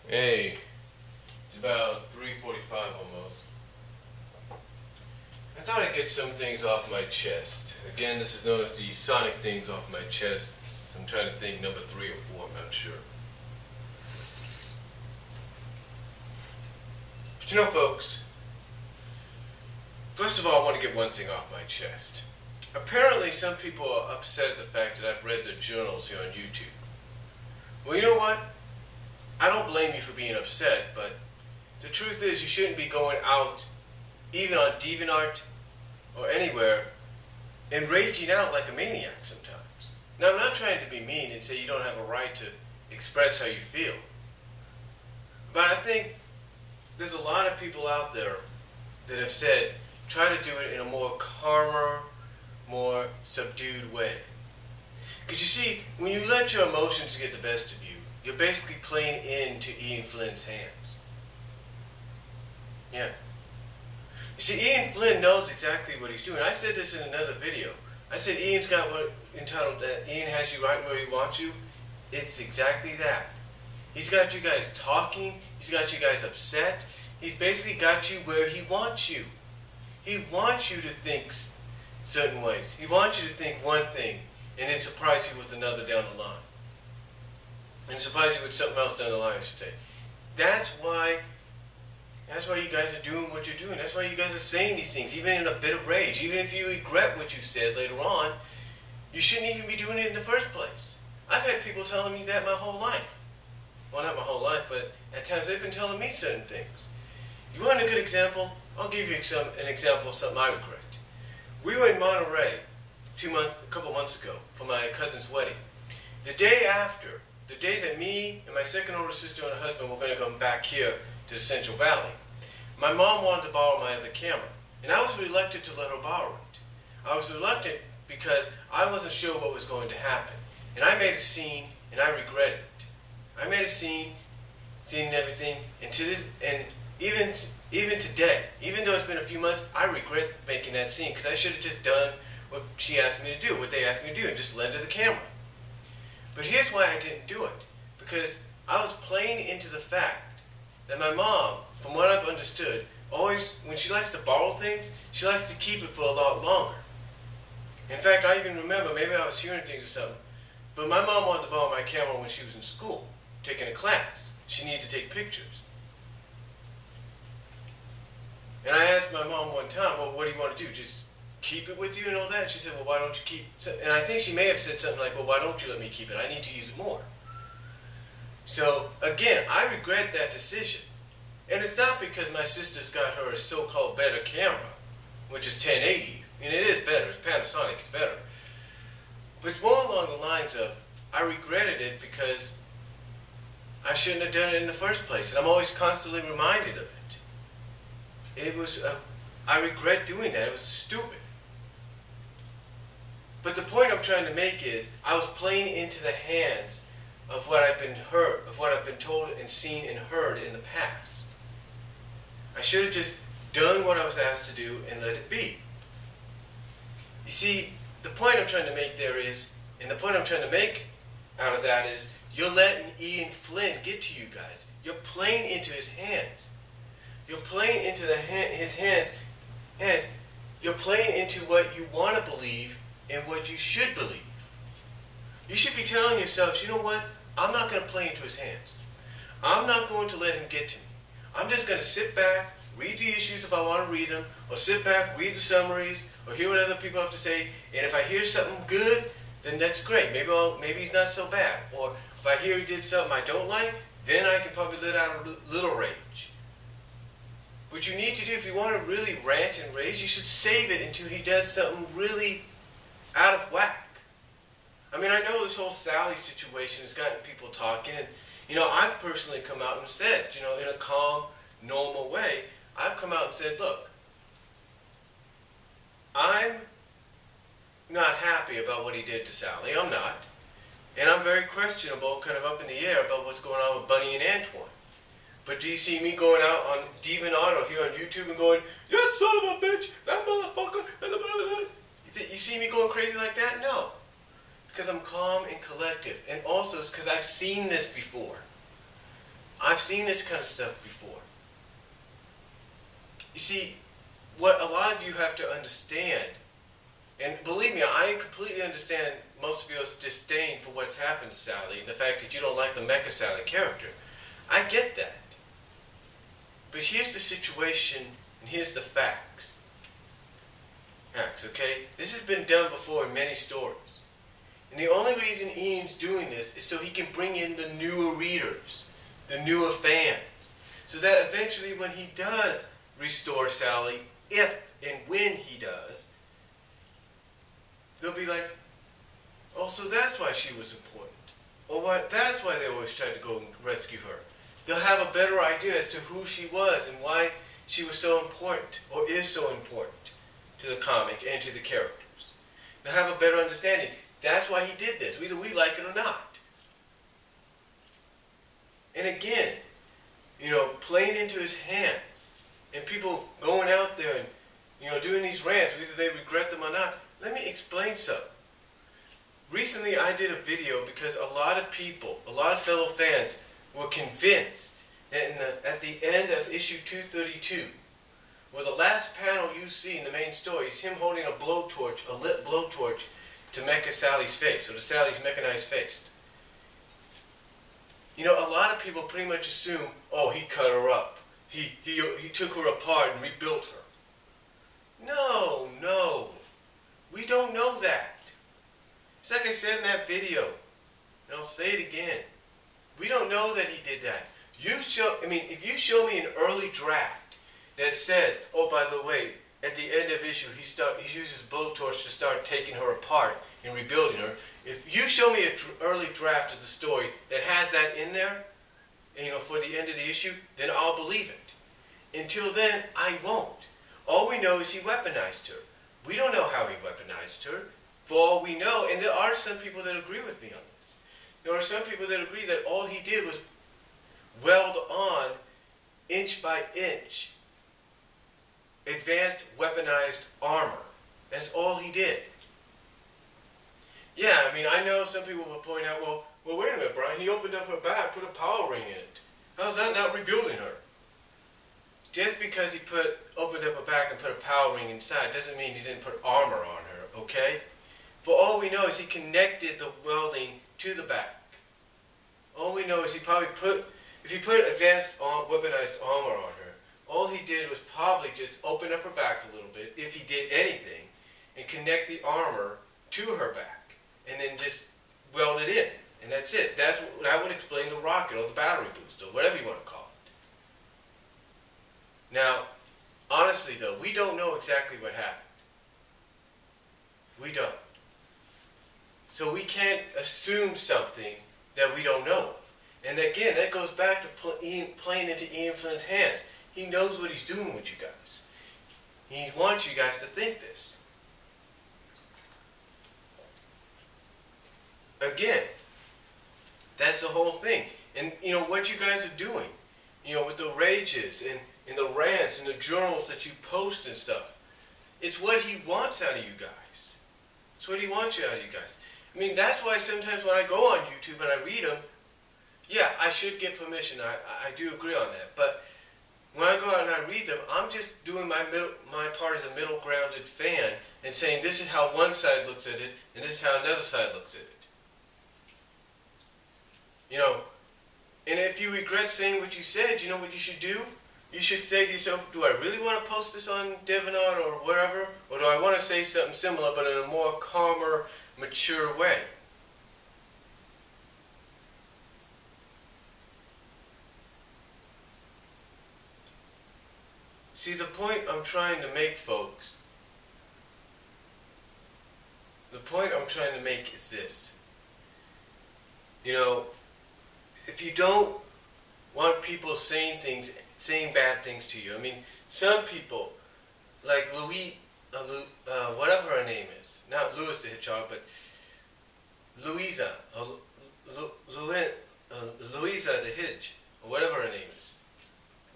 Hey, it's about 3:45 almost. I thought I'd get some things off my chest. Again, this is known as the sonic things off my chest. So I'm trying to think number 3 or 4, I'm not sure. But you know, folks, first of all, I want to get one thing off my chest. Apparently, some people are upset at the fact that I've read their journals here on YouTube. Well, you know what? I don't blame you for being upset, but the truth is you shouldn't be going out, even on DeviantArt or anywhere, and raging out like a maniac sometimes. Now, I'm not trying to be mean and say you don't have a right to express how you feel. But I think there's a lot of people out there that have said, try to do it in a more calmer, more subdued way. Because you see, when you let your emotions get the best of you, you're basically playing into Ian Flynn's hands. Yeah. You see, Ian Flynn knows exactly what he's doing. I said this in another video. I said Ian's got what entitled that Ian has you right where he wants you. It's exactly that. He's got you guys talking. He's got you guys upset. He's basically got you where he wants you. He wants you to think certain ways. He wants you to think one thing and then surprise you with another down the line. And surprise you with something else down the line, I should say. That's why you guys are doing what you're doing. That's why you guys are saying these things, even in a bit of rage. Even if you regret what you said later on, you shouldn't even be doing it in the first place. I've had people telling me that my whole life. Well, not my whole life, but at times they've been telling me certain things. You want a good example? I'll give you an example of something I regret. We were in Monterey a couple months ago for my cousin's wedding. The day after, the day that me and my second older sister and her husband were going to come back here to the Central Valley, my mom wanted to borrow my other camera, and I was reluctant to let her borrow it. I was reluctant because I wasn't sure what was going to happen, and I made a scene, and I regretted it. I made a scene and everything, and even today, even though it's been a few months, I regret making that scene because I should have just done what she asked me to do, what they asked me to do, and just lend her the camera. But here's why I didn't do it. Because I was playing into the fact that my mom, from what I've understood, always, when she likes to borrow things, she likes to keep it for a lot longer. In fact, I even remember, maybe I was hearing things or something, but my mom wanted to borrow my camera when she was in school, taking a class. She needed to take pictures. And I asked my mom one time, well, what do you want to do? Just keep it with you and all that? She said, well, why don't you keep it? And I think she may have said something like, well, why don't you let me keep it? I need to use it more. So, again, I regret that decision. And it's not because my sister's got her a so-called better camera, which is 1080. And it is better. It's Panasonic. It's better. But it's more along the lines of, I regretted it because I shouldn't have done it in the first place. And I'm always constantly reminded of it. I regret doing that. It was stupid. But the point I'm trying to make is, I was playing into the hands of what I've been told and seen and heard in the past. I should have just done what I was asked to do and let it be. You see, the point I'm trying to make there is, and the point I'm trying to make out of that is, you're letting Ian Flynn get to you guys. You're playing into his hands. You're playing into his hands. You're playing into what you want to believe and what you should believe. You should be telling yourselves, you know what? I'm not going to play into his hands. I'm not going to let him get to me. I'm just going to sit back, read the issues if I want to read them, or sit back, read the summaries, or hear what other people have to say, and if I hear something good, then that's great. Maybe he's not so bad. Or if I hear he did something I don't like, then I can probably let out a little rage. What you need to do, if you want to really rant and rage, you should save it until he does something really out of whack. I mean, I know this whole Sally situation has gotten people talking, and, I've personally come out and said, in a calm, normal way, I've come out and said, look, I'm not happy about what he did to Sally. I'm not. And I'm very questionable, kind of up in the air about what's going on with Bunny and Antoine. But do you see me going out on DeviantArt or here on YouTube and going, that son of a bitch, that motherfucker, you see me going crazy like that? No. It's because I'm calm and collective. And also it's because I've seen this before. I've I've seen this kind of stuff before. You see, what a lot of you have to understand, and believe me, I completely understand most of your disdain for what's happened to Sally, and the fact that you don't like the Mecha Sally character. I get that. But here's the situation, and here's the facts. Okay? This has been done before in many stories. And the only reason Ian's doing this is so he can bring in the newer readers, the newer fans, so that eventually when he does restore Sally, if and when he does, they'll be like, oh, so that's why she was important. Or that's why they always tried to go and rescue her. They'll have a better idea as to who she was and why she was so important, or is so important, to the comic and to the characters. They'll have a better understanding. That's why he did this, whether we like it or not. And again, playing into his hands, and people going out there and, doing these rants, whether they regret them or not. Let me explain something. Recently I did a video because a lot of people, a lot of fellow fans, were convinced that at the end of issue 232, where the last panel you see in the main story is him holding a blowtorch, a lit blowtorch, to Mecha Sally's face, or to Sally's mechanized face. A lot of people pretty much assume, oh, he cut her up. He took her apart and rebuilt her. No. We don't know that. It's like I said in that video, and I'll say it again. We don't know that he did that. If you show me an early draft that says, oh, by the way, at the end of issue, he uses blowtorch to start taking her apart and rebuilding her. If you show me an early draft of the story that has that in there, for the end of the issue, then I'll believe it. Until then, I won't. All we know is he weaponized her. We don't know how he weaponized her. For all we know, and there are some people that agree with me on this. There are some people that agree that all he did was weld on, inch by inch, advanced weaponized armor. That's all he did. Yeah, I know some people will point out, well, wait a minute, Brian, he opened up her back, put a power ring in it. How's that not rebuilding her? Just because he opened up her back and put a power ring inside doesn't mean he didn't put armor on her, okay? But all we know is he connected the welding to the back. All we know is if he put advanced weaponized armor on her, all he did was probably just open up her back a little bit, if he did anything, and connect the armor to her back, and then just weld it in. And that's it. That would explain the rocket or the battery boost or whatever you want to call it. Now, honestly though, we don't know exactly what happened. We don't. So we can't assume something that we don't know of. And again, that goes back to playing into Ian Flynn's hands. He knows what he's doing with you guys. He wants you guys to think this. Again, that's the whole thing. And what you guys are doing, with the rages and the rants and the journals that you post and stuff, it's what he wants out of you guys. It's what he wants out of you guys. That's why sometimes when I go on YouTube and I read them, yeah, I should get permission. I do agree on that. But when I go out and I read them, I'm just doing my part as a middle-grounded fan and saying this is how one side looks at it and this is how another side looks at it. And if you regret saying what you said, you know what you should do? You should say to yourself, do I really want to post this on DeviantArt or wherever? Or do I want to say something similar but in a more calmer, mature way? See, the point I'm trying to make, folks, the point I'm trying to make is this. If you don't want people saying bad things to you, some people, like whatever her name is, not Louis the Hedgehog, but Louisa the Hedge, or whatever her name is,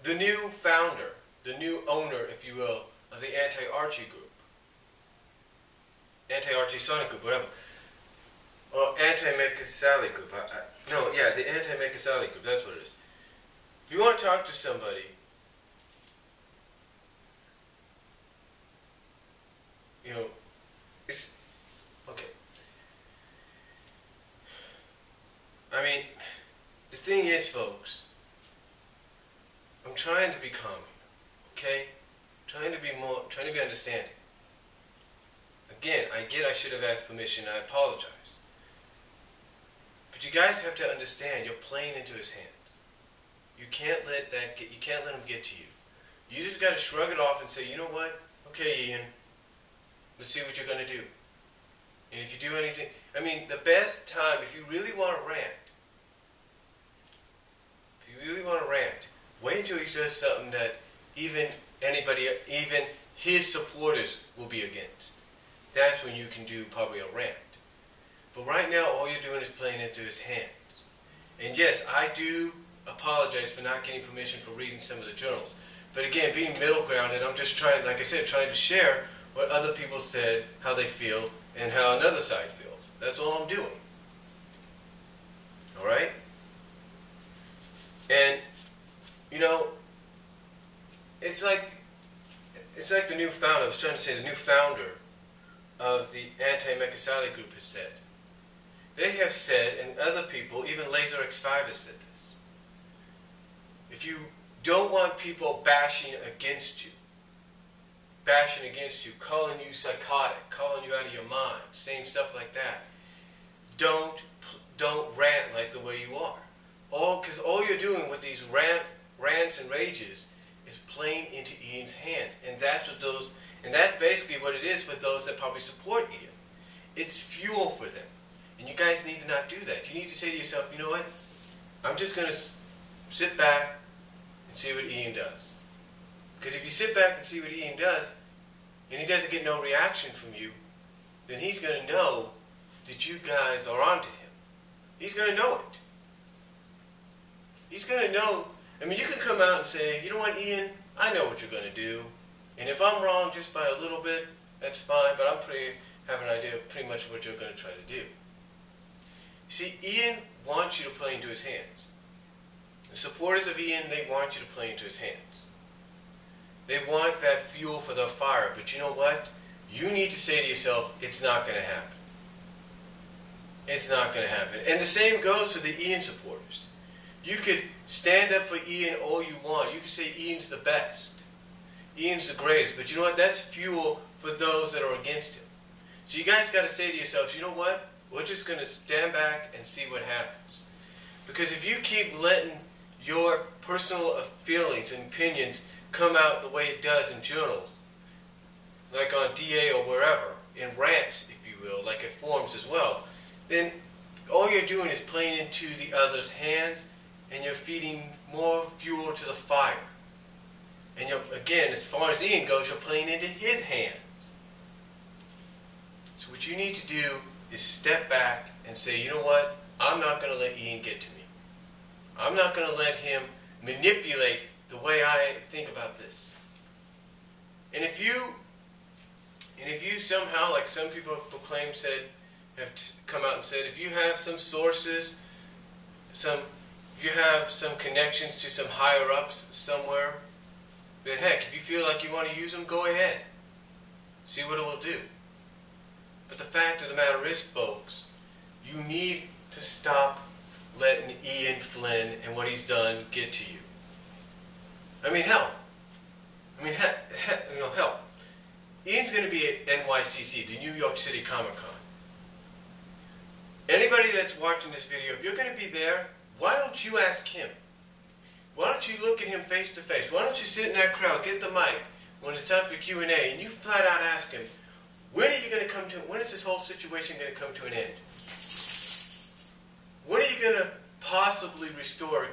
the new founder, the new owner, if you will, of the Anti-Archie group, Anti-Archie Sonic group, whatever. Or Anti-Mecha Sally group. The Anti-Mecha Sally group, that's what it is. If you want to talk to somebody, you know, it's okay. I mean, the thing is, folks, I'm trying to be calming, okay? Trying to be understanding. Again, I get I should have asked permission, I apologize. But you guys have to understand, you're playing into his hands. You can't let him get to you. You just gotta shrug it off and say, you know what? Okay, Ian, let's see what you're gonna do. And if you do anything, I mean, the best time, if you really want to rant, wait until he says something that even his supporters will be against. That's when you can do probably a rant. But right now, all you're doing is playing into his hands. And yes, I do apologize for not getting permission for reading some of the journals. But again, being middle grounded, I'm just trying, like I said, trying to share what other people said, how they feel, and how another side feels. That's all I'm doing. All right? And, you know, it's like the new founder, I was trying to say the new founder of the anti-Mekasali group has said. They have said, and other people, even LaserX5 has said this, if you don't want people bashing against you, calling you psychotic, calling you out of your mind, saying stuff like that, don't rant like the way you are. Because all you're doing with these rants and rages is playing into Ian's hands, and that's basically what it is for those that probably support Ian. It's fuel for them, and you guys need to not do that. You need to say to yourself, you know what? I'm just going to sit back and see what Ian does. Because if you sit back and see what Ian does, and he doesn't get no reaction from you, then he's going to know that you guys are onto him. He's going to know it. He's going to know. I mean, you can come out and say, you know what, Ian, I know what you're going to do. And if I'm wrong just by a little bit, that's fine, but have an idea of pretty much what you're going to try to do. You see, Ian wants you to play into his hands. The supporters of Ian, they want you to play into his hands. They want that fuel for the fire, but you know what? You need to say to yourself, it's not going to happen. It's not going to happen. And the same goes for the Ian supporters. You could stand up for Ian all you want. You could say Ian's the best. Ian's the greatest. But you know what? That's fuel for those that are against him. So you guys got to say to yourselves, you know what? We're just going to stand back and see what happens. Because if you keep letting your personal feelings and opinions come out the way it does in journals, like on DA or wherever, in rants, if you will, like it forums as well, then all you're doing is playing into the other's hands, and you're feeding more fuel to the fire. And again, as far as Ian goes, you're playing into his hands. So what you need to do is step back and say, you know what? I'm not going to let Ian get to me. I'm not going to let him manipulate the way I think about this. And if you somehow, like some people have come out and said, if you have some sources, if you have some connections to some higher ups somewhere, then heck, if you feel like you want to use them, go ahead. See what it will do. But the fact of the matter is, folks, you need to stop letting Ian Flynn and what he's done get to you. I mean, hell. Ian's going to be at NYCC, the New York City Comic Con. Anybody that's watching this video, if you're going to be there, why don't you ask him? Why don't you look at him face to face? Why don't you sit in that crowd, get the mic, when it's time for Q&A, and you flat out ask him, when is this whole situation going to come to an end? When are you going to possibly restore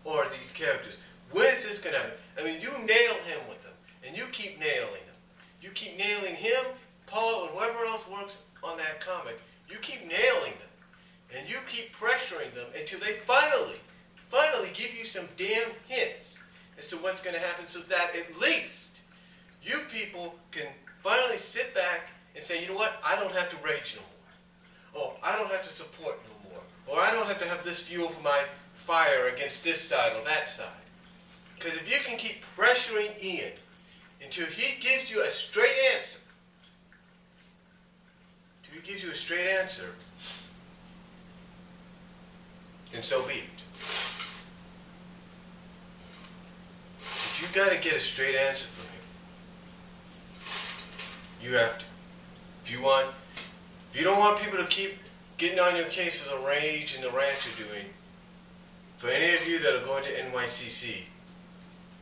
these characters? When is this going to happen? I mean, you nail him with them, and you keep nailing him. You keep nailing him, Paul, and whoever else works on that comic. You keep nailing them, and you keep pressuring them until they finally give you some damn hints as to what's going to happen, so that at least you people can finally sit back and say, you know what, I don't have to rage no more. Or I don't have to support no more. Or I don't have to have this fuel for my fire against this side or that side. Because if you can keep pressuring Ian until he gives you a straight answer, then so be it. If you got to get a straight answer from him, you have to. If you don't want people to keep getting on your case for the rage and the rant you're doing, for any of you that are going to NYCC,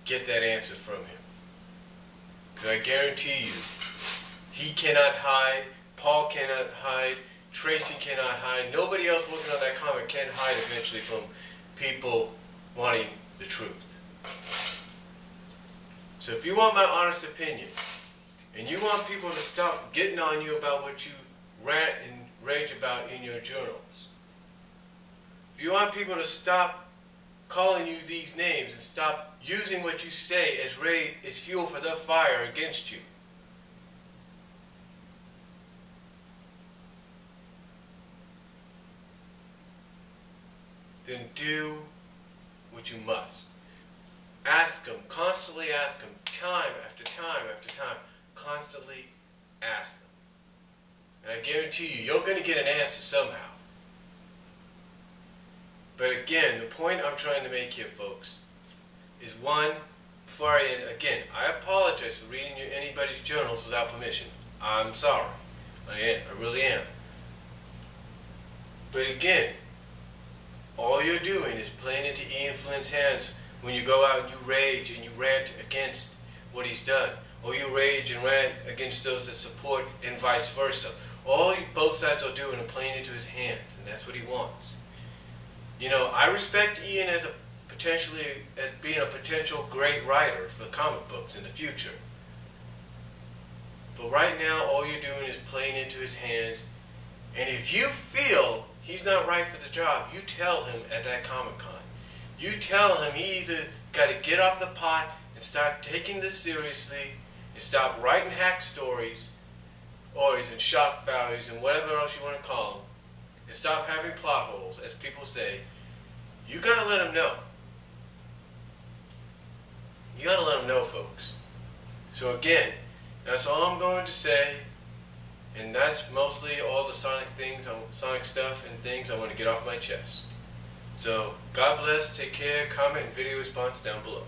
get that answer from him. Because I guarantee you, he cannot hide, Paul cannot hide, Tracy cannot hide, nobody else working on that comic can hide eventually from people wanting the truth. So if you want my honest opinion, and you want people to stop getting on you about what you rant and rage about in your journals, if you want people to stop calling you these names and stop using what you say as fuel for their fire against you, then do what you must. Ask them, constantly ask them, time after time after time, constantly ask them. And I guarantee you, you're going to get an answer somehow. But again, the point I'm trying to make here, folks, is one, before I end, again, I apologize for reading anybody's journals without permission. I'm sorry. I really am. But again, all you're doing is playing into Ian Flynn's hands when you go out and you rage and you rant against what he's done. Or you rage and rant against those that support and vice versa. Both sides are doing is playing into his hands, and that's what he wants. You know, I respect Ian as being a potential great writer for comic books in the future. But right now, all you're doing is playing into his hands. And if you feel he's not right for the job, you tell him at that Comic-Con. You tell him he either got to get off the pot and start taking this seriously and stop writing hack stories, or he's in shock values and whatever else you want to call them, and stop having plot holes, as people say. You got to let him know. You got to let him know, folks. So again, that's all I'm going to say, and that's mostly all the Sonic stuff and things I want to get off my chest. So, God bless, take care, comment and video response down below.